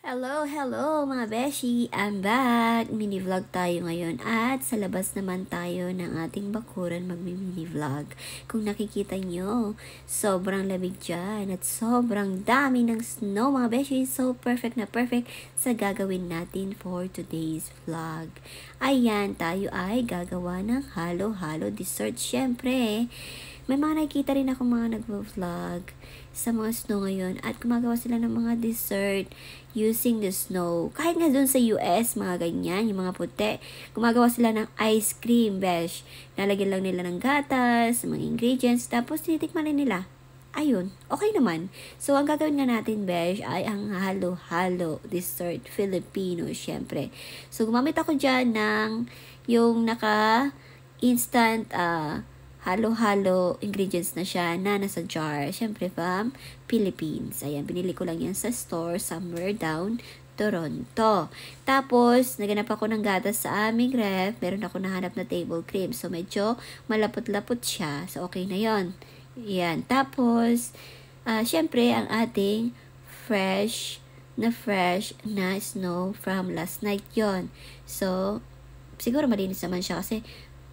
Hello mga beshi! I'm back! Mini-vlog tayo ngayon at sa labas naman tayo ng ating bakuran magmi-mini-vlog. Kung nakikita nyo, sobrang lamig dyan at sobrang dami ng snow mga beshi. So perfect na perfect sa gagawin natin for today's vlog. Ayan, tayo ay gagawa ng halo-halo dessert. Syempre, may mga nakikita rin ako mga nag-vlog sa mga snow ngayon at gumagawa sila ng mga dessert using the snow. Kahit nga dun sa US, mga ganyan, yung mga puti, gumagawa sila ng ice cream, besh. Lalagyan lang nila ng gatas, mga ingredients, tapos tinitikman rin nila. Ayun, okay naman. So, ang gagawin nga natin, besh, ay ang halo-halo dessert Filipino, syempre. So, gumamit ako dyan ng yung naka-instant, halo-halo ingredients na siya na nasa jar. Siyempre from Philippines. Ayan, binili ko lang yan sa store somewhere down Toronto. Tapos, naganap ako ng gatas sa aming ref. Meron ako nahanap na table cream. So, medyo malapot-lapot siya. So, okay na yon. Ayan. Tapos, siyempre, ang ating fresh na snow from last night yon. So, siguro malinis naman siya kasi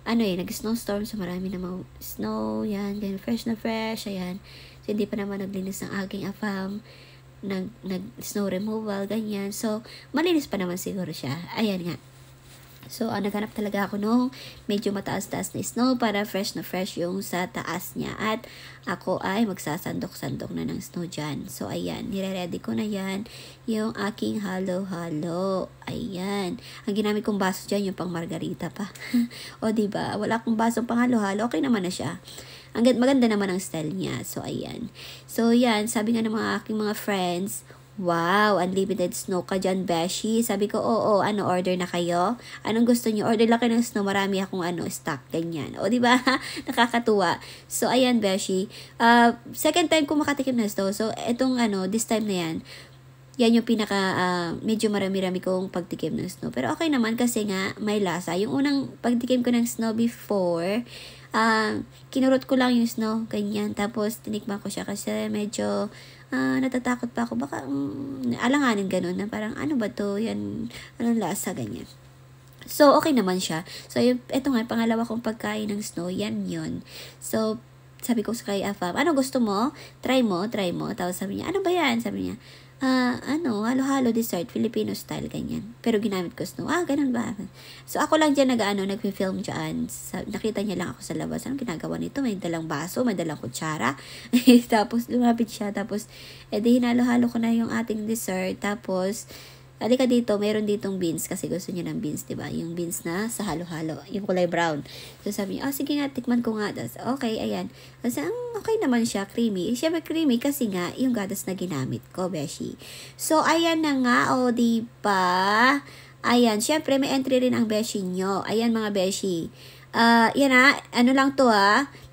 nag-snowstorm, so marami namang snow, yan, ganyan, fresh, ayan. So, hindi pa naman naglinis ng aking afam, nag-snow removal, ganyan. So, malinis pa naman siguro siya. Ayan nga. So, naghanap talaga ako nung medyo mataas-taas na snow para fresh na fresh yung sa taas niya. At ako ay magsasandok-sandok na ng snow dyan. So, ayan. Nire-ready ko na yan yung aking halo-halo. Ayan. Ang ginamit kong baso dyan, yung pang margarita pa. O, diba? Wala akong baso pang halo-halo. Okay naman na siya. Maganda naman ang style niya. So, ayan. So, yan. Sabi nga ng mga aking mga friends, wow, unlimited snow ka dyan, beshi. Sabi ko, oo, order na kayo? Anong gusto niyo? Order lang kayo ng snow, marami akong stock, ganyan. O, diba? Nakakatuwa. So, ayan, beshi. Second time ko makatikim ng snow. So, etong this time na yan, yan yung pinaka, medyo marami-rami kong pagtikim ng snow. Pero okay naman kasi nga, may lasa. Yung unang pagtikim ko ng snow before, kinurot ko lang yung snow, ganyan. Tapos, tinikman ko siya kasi medyo, natatakot pa ako. Baka, alanganin ganun na parang, ano ba to? Yan, anong lasa, ganyan. So, okay naman siya. So, ito nga, pangalawa kong pagkain ng snow, yan yun. So, sabi ko sa kay Afam, ano gusto mo? Try mo. Tapos sabi niya, ano ba yan? Sabi niya, halo-halo dessert, Filipino style, ganyan. Pero ginamit ko snow. Ganun ba? So, ako lang dyan nag-film dyan. Nakita niya lang ako sa labas. Anong ginagawa nito? May dalang baso, may dalang kutsara. Tapos, lumapit siya. Tapos, hinalo-halo ko na yung ating dessert. Tapos, halika dito, meron ditong beans kasi gusto niya ng beans, diba? Yung beans na sa halo-halo, yung kulay brown. So sabi niya, sige nga, tikman ko nga. Tapos, okay, ayan. Kasi, okay naman siya, creamy. Siyempre creamy kasi nga, yung gatas na ginamit ko, beshi. So, ayan na nga, diba? Ayan, siyempre, may entry rin ang beshi nyo. Ayan, mga beshi. Yan lang to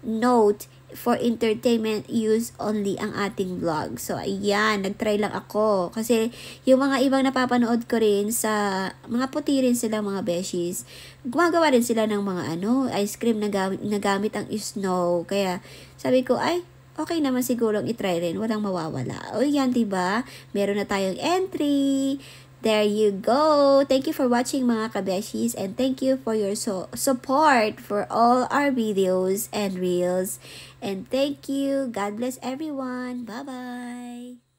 note, for entertainment use only ang ating vlog. So, ayan, nagtry lang ako. Kasi, yung mga ibang napapanood ko rin sa, mga puti rin sila, mga beshies, gumagawa rin sila ng mga ice cream na gamit ang snow. Kaya, sabi ko, okay naman sigurong itry rin. Walang mawawala. O, yan, diba? Meron na tayong entry. There you go. Thank you for watching mga kabeshis and thank you for your support for all our videos and reels. And thank you. God bless everyone. Bye-bye.